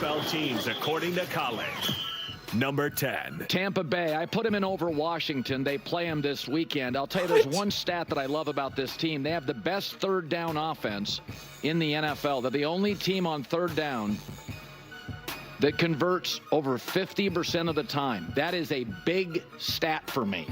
NFL teams according to Colin. Number 10. Tampa Bay. I put him in over Washington. They play him this weekend. I'll tell you, there's one stat that I love about this team. They have the best third down offense in the NFL. They're the only team on third down that converts over 50% of the time. That is a big stat for me.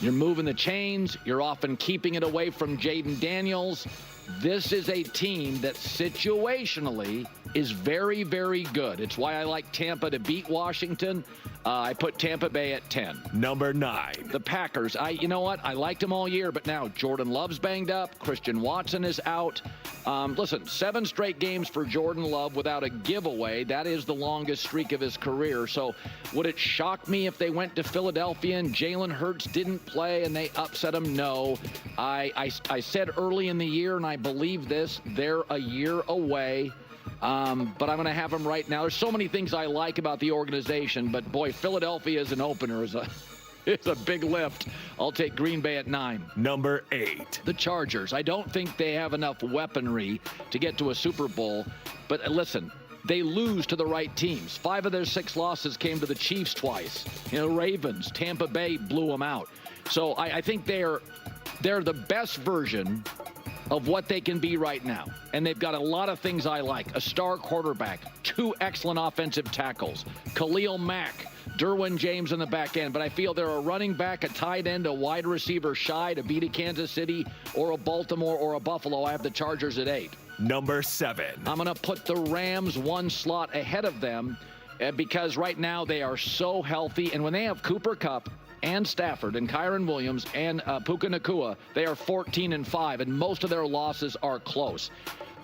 You're moving the chains. You're often keeping it away from Jaden Daniels. This is a team that situationally is very, very good. It's why I like Tampa to beat Washington. I put Tampa Bay at 10. Number 9. The Packers. You know what? I liked them all year, but now Jordan Love's banged up. Christian Watson is out. Listen, 7 straight games for Jordan Love without a giveaway. That is the longest streak of his career. So would it shock me if they went to Philadelphia and Jalen Hurts didn't play and they upset him? No. I said early in the year, and I believe this, they're a year away. But I'm going to have them right now. There's so many things I like about the organization, but boy, Philadelphia as an opener is it's a big lift. I'll take Green Bay at 9. Number 8. The Chargers. I don't think they have enough weaponry to get to a Super Bowl, but listen, they lose to the right teams. 5 of their 6 losses came to the Chiefs twice. Ravens, Tampa Bay blew them out. So I think they're the best version of what they can be right now. And they've got a lot of things I like. A star quarterback, 2 excellent offensive tackles, Khalil Mack, Derwin James in the back end. But I feel they're a running back, a tight end, a wide receiver shy to beat a Kansas City or a Baltimore or a Buffalo. I have the Chargers at 8. Number 7. I'm going to put the Rams 1 slot ahead of them because right now they are so healthy. And when they have Cooper Kupp and Stafford and Kyron Williams and Puka Nacua, they are 14-5, and most of their losses are close.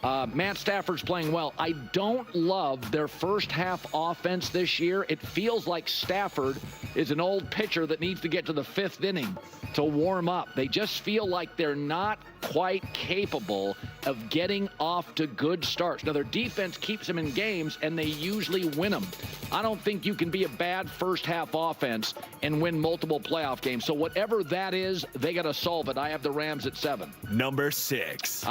Matt Stafford's playing well. I don't love their first half offense this year. It feels like Stafford is an old pitcher that needs to get to the 5th inning to warm up. They just feel like they're not quite capable of getting off to good starts. Now, their defense keeps them in games, and they usually win them. I don't think you can be a bad first half offense and win multiple playoff games. So whatever that is, they got to solve it. I have the Rams at 7. Number 6.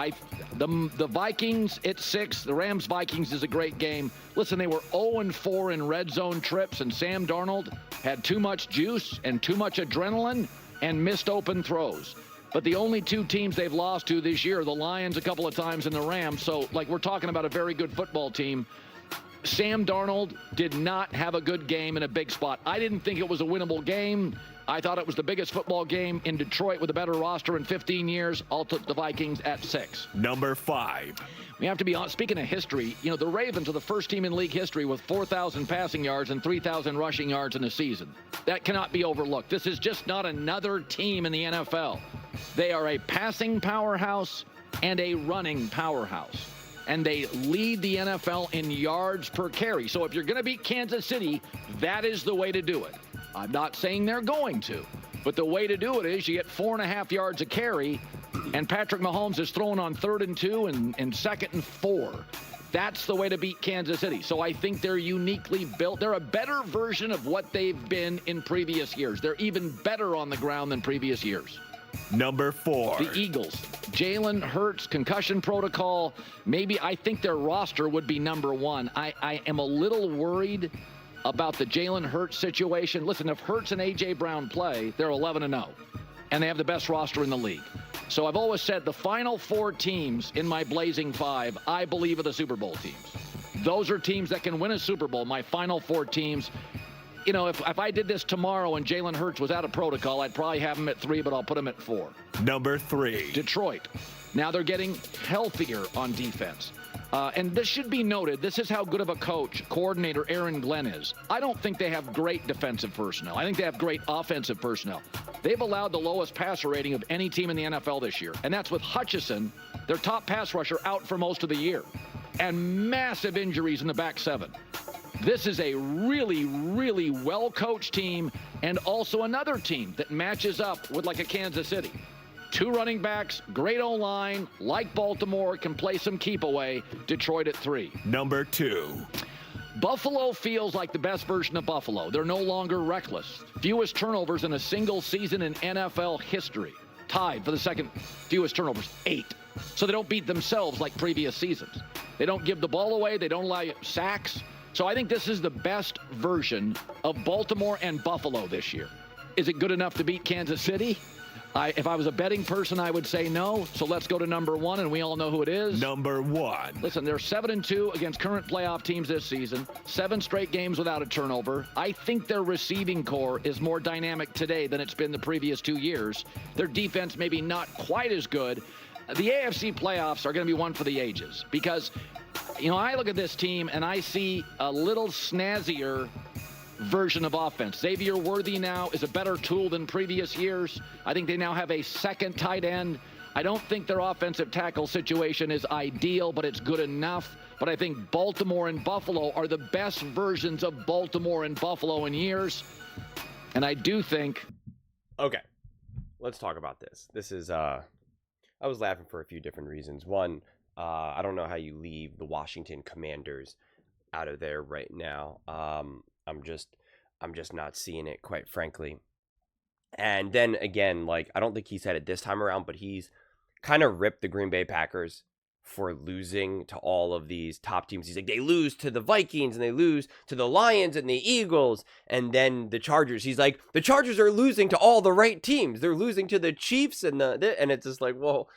The Vikings at 6. The Rams-Vikings is a great game. Listen, they were 0-4 in red zone trips, and Sam Darnold had too much juice and too much adrenaline and missed open throws. But the only 2 teams they've lost to this year are the Lions a couple of times and the Rams. So, we're talking about a very good football team. Sam Darnold did not have a good game in a big spot. I didn't think it was a winnable game. I thought it was the biggest football game in Detroit with a better roster in 15 years. I'll took the Vikings at 6. Number 5. We have to be honest. Speaking of history, the Ravens are the first team in league history with 4,000 passing yards and 3,000 rushing yards in a season. That cannot be overlooked. This is just not another team in the NFL. They are a passing powerhouse and a running powerhouse. And they lead the NFL in yards per carry. So if you're going to beat Kansas City, that is the way to do it. I'm not saying they're going to, but the way to do it is you get 4.5 yards a carry, and Patrick Mahomes is throwing on 3rd and 2 and 2nd and 4. That's the way to beat Kansas City. So I think they're uniquely built. They're a better version of what they've been in previous years. They're even better on the ground than previous years. Number 4. The Eagles. Jalen Hurts, concussion protocol. Maybe I think their roster would be number 1. I am a little worried about the Jalen Hurts situation. Listen, if Hurts and A.J. Brown play, they're 11-0, and they have the best roster in the league. So I've always said the final 4 teams in my Blazing 5, I believe, are the Super Bowl teams. Those are teams that can win a Super Bowl, my final 4 teams. If I did this tomorrow and Jalen Hurts was out of protocol, I'd probably have him at 3, but I'll put him at 4. Number 3. Detroit. Now they're getting healthier on defense. And this should be noted, this is how good of a coordinator Aaron Glenn is. I don't think they have great defensive personnel. I think they have great offensive personnel. They've allowed the lowest passer rating of any team in the NFL this year. And that's with Hutchison, their top pass rusher, out for most of the year. And massive injuries in the back 7. This is a really, really well-coached team, and also another team that matches up with like a Kansas City. 2 running backs, great O-line, like Baltimore, can play some keep away. Detroit at 3. Number 2. Buffalo feels like the best version of Buffalo. They're no longer reckless. Fewest turnovers in a single season in NFL history. Tied for the second fewest turnovers, 8. So they don't beat themselves like previous seasons. They don't give the ball away. They don't allow sacks. So I think this is the best version of Baltimore and Buffalo this year. Is it good enough to beat Kansas City? If I was a betting person, I would say no. So let's go to number one, and we all know who it is. Number one. Listen, they're 7-2 against current playoff teams this season. 7 straight games without a turnover. I think their receiving core is more dynamic today than it's been the previous 2 years. Their defense maybe not quite as good. The AFC playoffs are going to be one for the ages because, I look at this team and I see a little snazzier version of offense. Xavier Worthy now is a better tool than previous years. I think they now have a second tight end. I don't think their offensive tackle situation is ideal, but it's good enough. But I think Baltimore and Buffalo are the best versions of Baltimore and Buffalo in years. And I do think... Okay, let's talk about this. This is, I was laughing for a few different reasons. One, I don't know how you leave the Washington Commanders out of there right now. I'm just not seeing it, quite frankly. And then again, I don't think he said it this time around, but he's kind of ripped the Green Bay Packers for losing to all of these top teams. He's like, they lose to the Vikings and they lose to the Lions and the Eagles and then the Chargers. He's like, the Chargers are losing to all the right teams. They're losing to the Chiefs and and it's just like, well,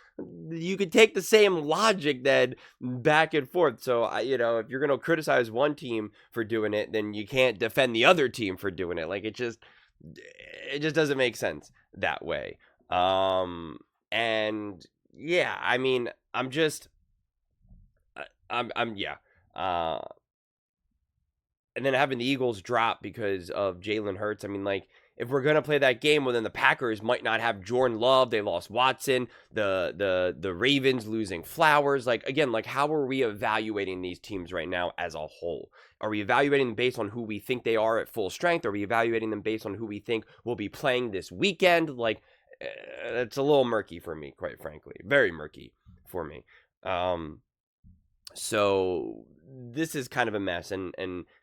you could take the same logic then back and forth. So, if you're going to criticize one team for doing it, then you can't defend the other team for doing it. It just doesn't make sense that way. And yeah, and then having the Eagles drop because of Jalen Hurts. If we're gonna play that game, well, then the Packers might not have Jordan Love. They lost Watson. The Ravens losing Flowers. How are we evaluating these teams right now as a whole? Are we evaluating them based on who we think they are at full strength? Are we evaluating them based on who we think will be playing this weekend? It's a little murky for me, quite frankly. Very murky for me. So this is kind of a mess, and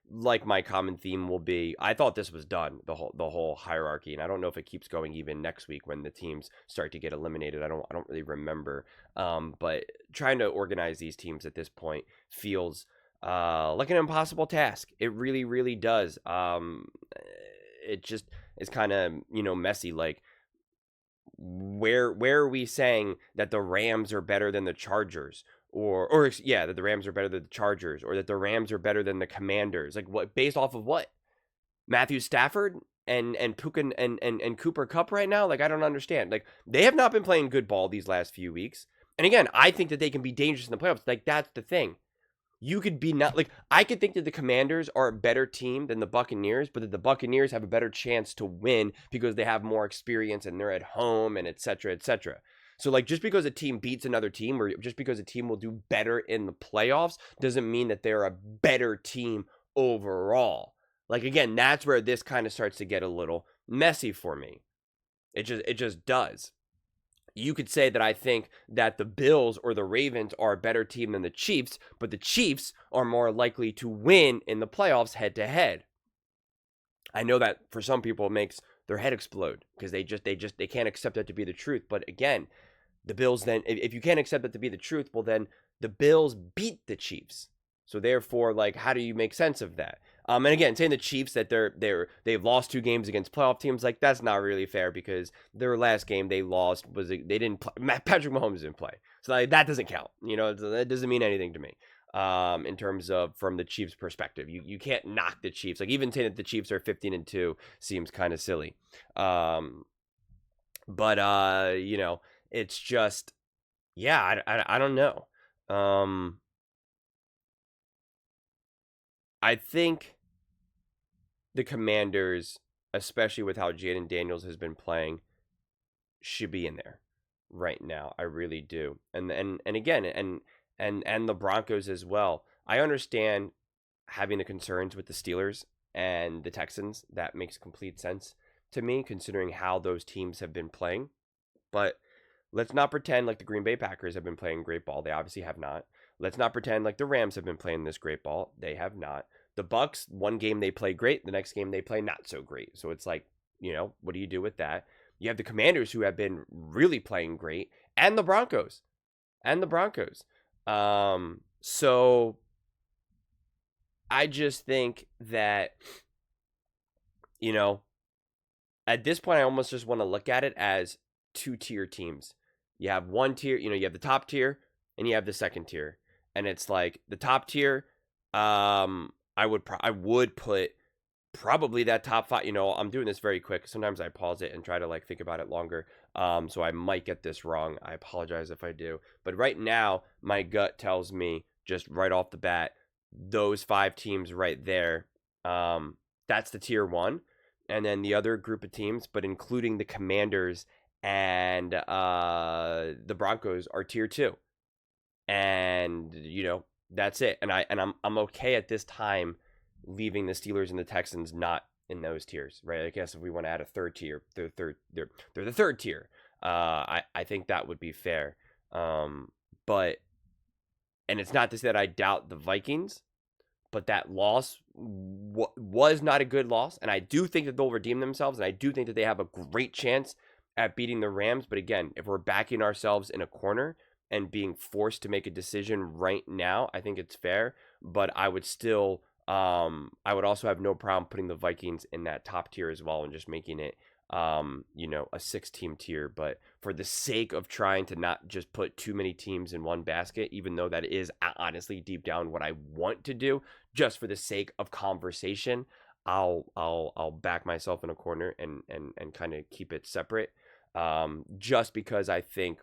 my common theme will be, I thought this was done, the whole hierarchy, and I don't know if it keeps going even next week when the teams start to get eliminated. I don't really remember. But trying to organize these teams at this point feels like an impossible task. It really, really does. It just is kind of messy. Where are we saying that the Rams are better than the Chargers? That the Rams are better than the Chargers, or that the Rams are better than the Commanders. What, based off of what? Matthew Stafford and Puka and Cooper Kupp right now? I don't understand. They have not been playing good ball these last few weeks. And again, I think that they can be dangerous in the playoffs. That's the thing. You could be not I could think that the Commanders are a better team than the Buccaneers, but that the Buccaneers have a better chance to win because they have more experience and they're at home and et cetera, et cetera. So, just because a team beats another team, or just because a team will do better in the playoffs, doesn't mean that they're a better team overall. Again, that's where this kind of starts to get a little messy for me. It just does. You could say that I think that the Bills or the Ravens are a better team than the Chiefs, but the Chiefs are more likely to win in the playoffs head-to-head. I know that for some people it makes their head explode because they can't accept that to be the truth. But again, the Bills then, if you can't accept that to be the truth, well then the Bills beat the Chiefs. So therefore, how do you make sense of that? And again, saying the Chiefs that they've lost 2 games against playoff teams, that's not really fair because their last game they lost they didn't play. Patrick Mahomes didn't play, so that doesn't count. That doesn't mean anything to me. In terms of from the Chiefs' perspective, you can't knock the Chiefs. Even saying that the Chiefs are 15-2 seems kind of silly. But it's just, yeah, I don't know. I think the Commanders, especially with how Jaden Daniels has been playing, should be in there right now. I really do. And again, and the Broncos as well. I understand having the concerns with the Steelers and the Texans. That makes complete sense to me, considering how those teams have been playing. But let's not pretend like the Green Bay Packers have been playing great ball. They obviously have not. Let's not pretend like the Rams have been playing this great ball. They have not. The Bucks, one game they play great, the next game they play not so great. So it's what do you do with that? You have the Commanders who have been really playing great, and the Broncos. So I just think that, you know, at this point, I almost just want to look at it as 2-tier teams. You have one tier, you have the top tier and you have the second tier. And it's like the top tier, I would put probably that top 5. I'm doing this very quick. Sometimes I pause it and try to think about it longer. So I might get this wrong. I apologize if I do. But right now, my gut tells me just right off the bat, those 5 teams right there, that's the tier 1. And then the other group of teams, but including the Commanders and the Broncos, are tier 2. And that's it. And I'm okay at this time leaving the Steelers and the Texans not in those tiers, right? I guess if we want to add a third tier, they're the third tier. I think that would be fair. But and it's not to say that I doubt the Vikings, but that loss was not a good loss, and I do think that they'll redeem themselves, and I do think that they have a great chance at beating the Rams. But again, if we're backing ourselves in a corner and being forced to make a decision right now, I think it's fair. But I would still, I would also have no problem putting the Vikings in that top tier as well and just making it, a 6-team tier. But for the sake of trying to not just put too many teams in one basket, even though that is honestly deep down what I want to do, just for the sake of conversation, I'll back myself in a corner and kind of keep it separate. Just because I think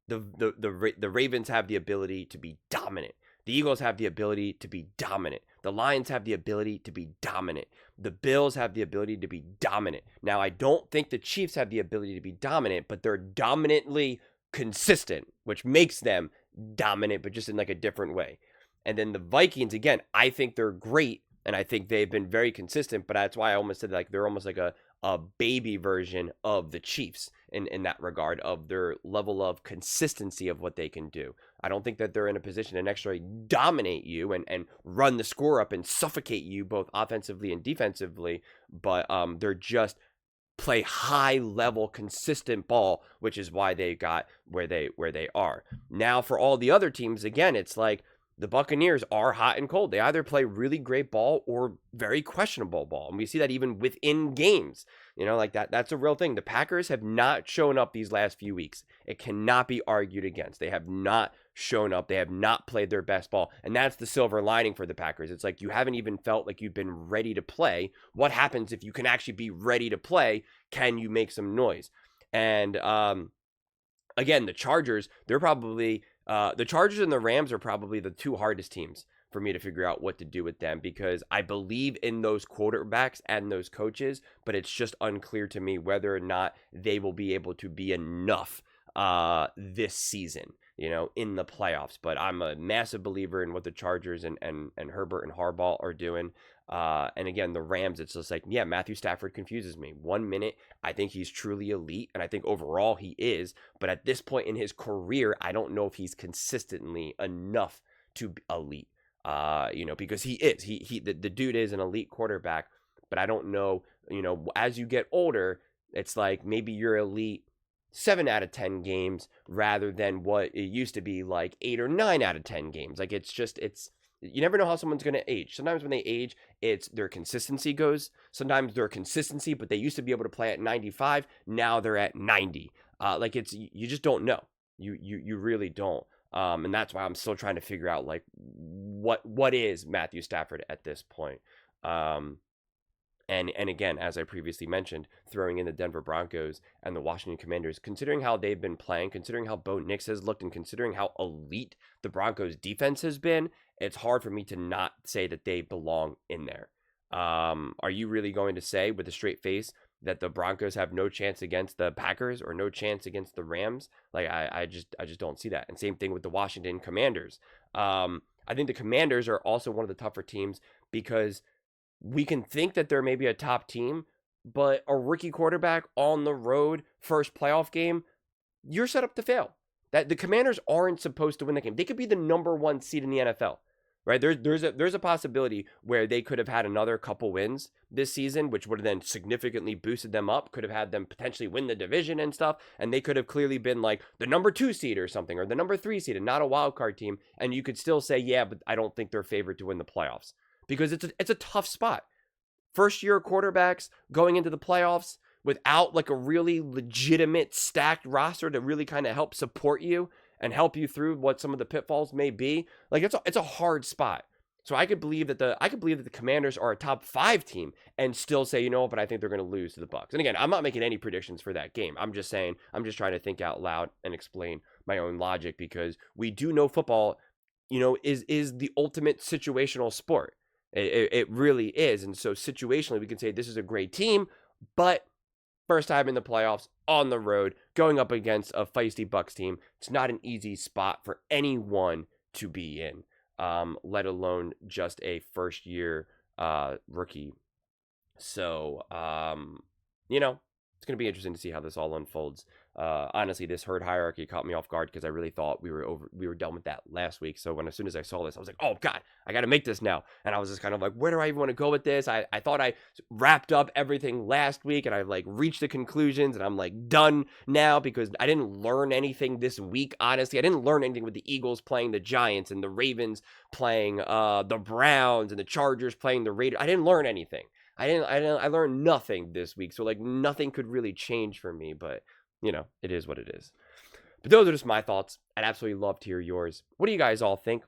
the Ravens have the ability to be dominant. The Eagles have the ability to be dominant. The Lions have the ability to be dominant. The Bills have the ability to be dominant. Now, I don't think the Chiefs have the ability to be dominant, but they're dominantly consistent, which makes them dominant, but just in a different way. And then the Vikings, again, I think they're great, and I think they've been very consistent, but that's why I almost said they're almost like a baby version of the Chiefs in that regard, of their level of consistency of what they can do. I don't think that they're in a position to necessarily dominate you and run the score up and suffocate you both offensively and defensively, but they're just play high level consistent ball, which is why they got where they are. Now for all the other teams, again, it's like the Buccaneers are hot and cold. They either play really great ball or very questionable ball. And we see that even within games, that's a real thing. The Packers have not shown up these last few weeks. It cannot be argued against. They have not shown up. They have not played their best ball. And that's the silver lining for the Packers. It's like you haven't even felt like you've been ready to play. What happens if you can actually be ready to play? Can you make some noise? And again, the Chargers, they're probably the Chargers and the Rams are probably the 2 hardest teams for me to figure out what to do with them, because I believe in those quarterbacks and those coaches, but it's just unclear to me whether or not they will be able to be enough this season, in the playoffs. But I'm a massive believer in what the Chargers and Herbert and Harbaugh are doing. And again, the Rams, it's just Matthew Stafford confuses me. 1 minute, I think he's truly elite, and I think overall he is. But at this point in his career, I don't know if he's consistently enough to be elite. Because he is. The dude is an elite quarterback, but I don't know, as you get older, it's like maybe you're elite 7 out of 10 games rather than what it used to be 8 or 9 out of 10 games. You never know how someone's going to age. Sometimes when they age, it's their consistency goes. Sometimes their consistency, but they used to be able to play at 95. Now they're at 90. You just don't know. You really don't. And that's why I'm still trying to figure out what is Matthew Stafford at this point. And again, as I previously mentioned, throwing in the Denver Broncos and the Washington Commanders, considering how they've been playing, considering how Bo Nix has looked, and considering how elite the Broncos defense has been, it's hard for me to not say that they belong in there. Are you really going to say with a straight face that the Broncos have no chance against the Packers or no chance against the Rams? I just don't see that. And same thing with the Washington Commanders. I think the Commanders are also one of the tougher teams because we can think that they're maybe a top team, but a rookie quarterback on the road, first playoff game, you're set up to fail. That the Commanders aren't supposed to win the game. They could be the number 1 seed in the NFL. right? There's a possibility where they could have had another couple wins this season, which would have then significantly boosted them up, could have had them potentially win the division and stuff, and they could have clearly been like the number 2 seed or something, or the number 3 seed and not a wild card team, and you could still say, yeah, but I don't think they're favored to win the playoffs, because it's a tough spot. First year quarterbacks going into the playoffs without like a really legitimate stacked roster to really kind of help support you and help you through what some of the pitfalls may be. Like it's a hard spot. So I could believe that the Commanders are a top 5 team and still say, but I think they're going to lose to the Bucs. And again, I'm not making any predictions for that game. I'm just trying to think out loud and explain my own logic, because we do know football, is the ultimate situational sport. It really is. And so situationally, we can say this is a great team, but first time in the playoffs, on the road, going up against a feisty Bucs team. It's not an easy spot for anyone to be in, let alone just a first-year rookie. So, it's going to be interesting to see how this all unfolds. Honestly, this herd hierarchy caught me off guard because I really thought we were done with that last week. So as soon as I saw this, I was like, oh God, I got to make this now. And I was just kind of like, where do I even want to go with this? I thought I wrapped up everything last week and I like reached the conclusions and I'm like done now, because I didn't learn anything this week. Honestly, I didn't learn anything with the Eagles playing the Giants and the Ravens playing the Browns and the Chargers playing the Raiders. I didn't learn anything. I learned nothing this week. So like nothing could really change for me, but it is what it is. But those are just my thoughts. I'd absolutely love to hear yours. What do you guys all think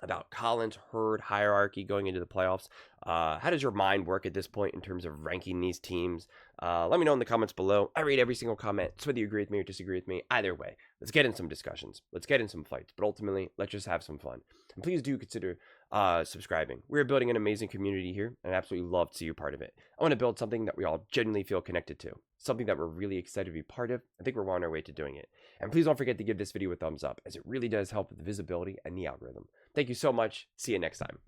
about Colin's herd hierarchy going into the playoffs? How does your mind work at this point in terms of ranking these teams? Let me know in the comments below. I read every single comment. So whether you agree with me or disagree with me, either way, let's get in some discussions. Let's get in some fights. But ultimately, let's just have some fun. And please do consider subscribing. We're building an amazing community here, and I'd absolutely love to see you part of it. I want to build something that we all genuinely feel connected to, something that we're really excited to be part of. I think we're on our way to doing it. And please don't forget to give this video a thumbs up, as it really does help with the visibility and the algorithm. Thank you so much. See you next time.